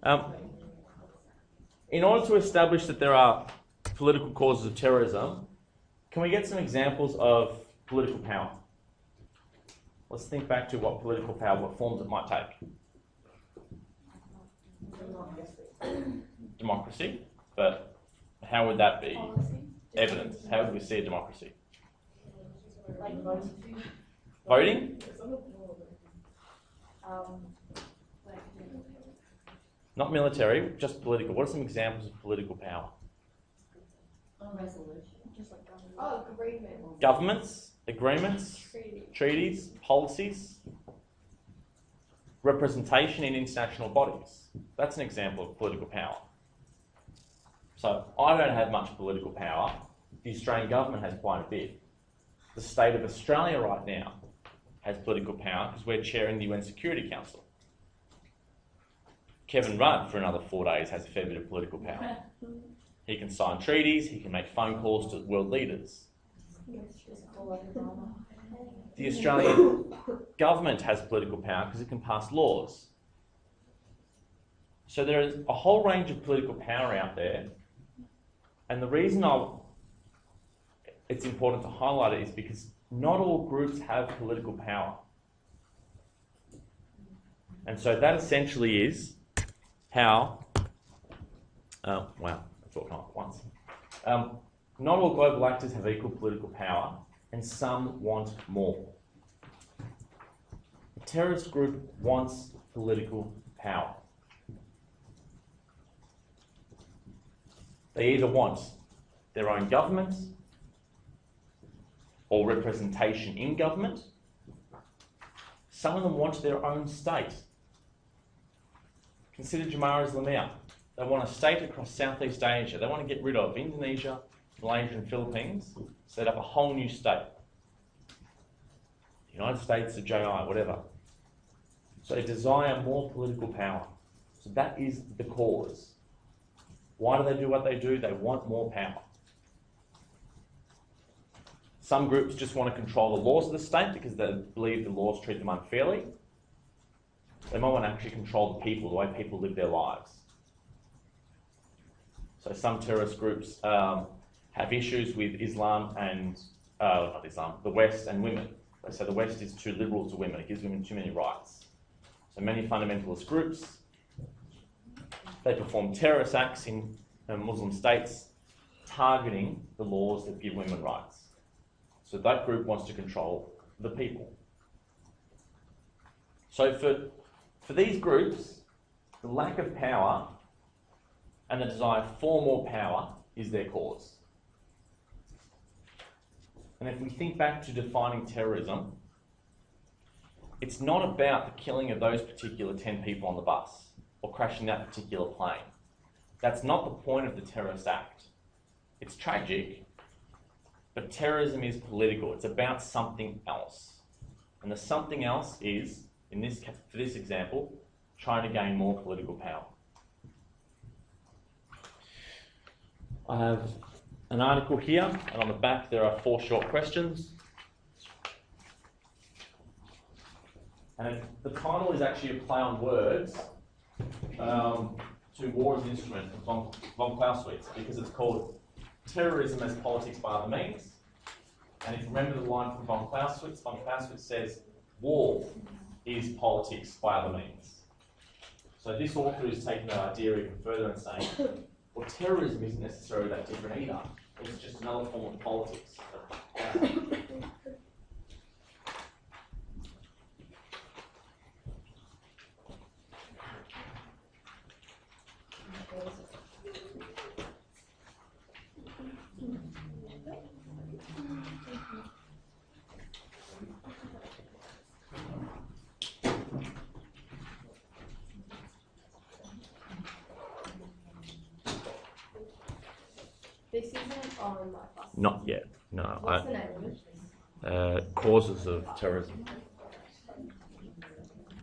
In order to establish that there are political causes of terrorism, can we get some examples of political power? Let's think back to what political power, what forms it might take. Democracy, but how would that be evidence? How would we see a democracy? Like voting. Voting? Not military, just political. What are some examples of political power? Resolution. Just like government. Oh, agreement. Governments, agreements, treaties, policies, representation in international bodies. That's an example of political power. So I don't have much political power. The Australian government has quite a bit. The state of Australia right now has political power because we're chairing the UN Security Council. Kevin Rudd, for another 4 days, has a fair bit of political power. He can sign treaties, he can make phone calls to world leaders. The Australian government has political power because it can pass laws. So there is a whole range of political power out there, and the reason it's important to highlight it is because not all groups have political power. And so that essentially is how, wow, that's all come at once. Not all global actors have equal political power, and some want more. A terrorist group wants political power. They either want their own government or representation in government. Some of them want their own state. Consider Jamara Islamiyah. They want a state across Southeast Asia. They want to get rid of Indonesia, Malaysia and Philippines, set up a whole new state. The United States, the JI, whatever. So they desire more political power. So that is the cause. Why do they do what they do? They want more power. Some groups just want to control the laws of the state because they believe the laws treat them unfairly. They might want to actually control the people, the way people live their lives. So some terrorist groups have issues with Islam and, not Islam, the West and women. They say the West is too liberal to women, it gives women too many rights. So many fundamentalist groups, they perform terrorist acts in Muslim states targeting the laws that give women rights. So that group wants to control the people. So for these groups, the lack of power and the desire for more power is their cause. And if we think back to defining terrorism, it's not about the killing of those particular 10 people on the bus or crashing that particular plane. That's not the point of the terrorist act. It's tragic, but terrorism is political. It's about something else. And the something else is, for this example, trying to gain more political power. I have an article here, and on the back there are 4 short questions. And the title is actually a play on words to War as an Instrument von Clausewitz, because it's called Terrorism as Politics by Other Means. And if you remember the line from von Clausewitz says, war is politics by other means. So this author is taking that idea even further and saying, well, terrorism isn't necessarily that different either. It's just another form of politics. This isn't on my class. Not yet, no. What's the name of it? Causes of terrorism.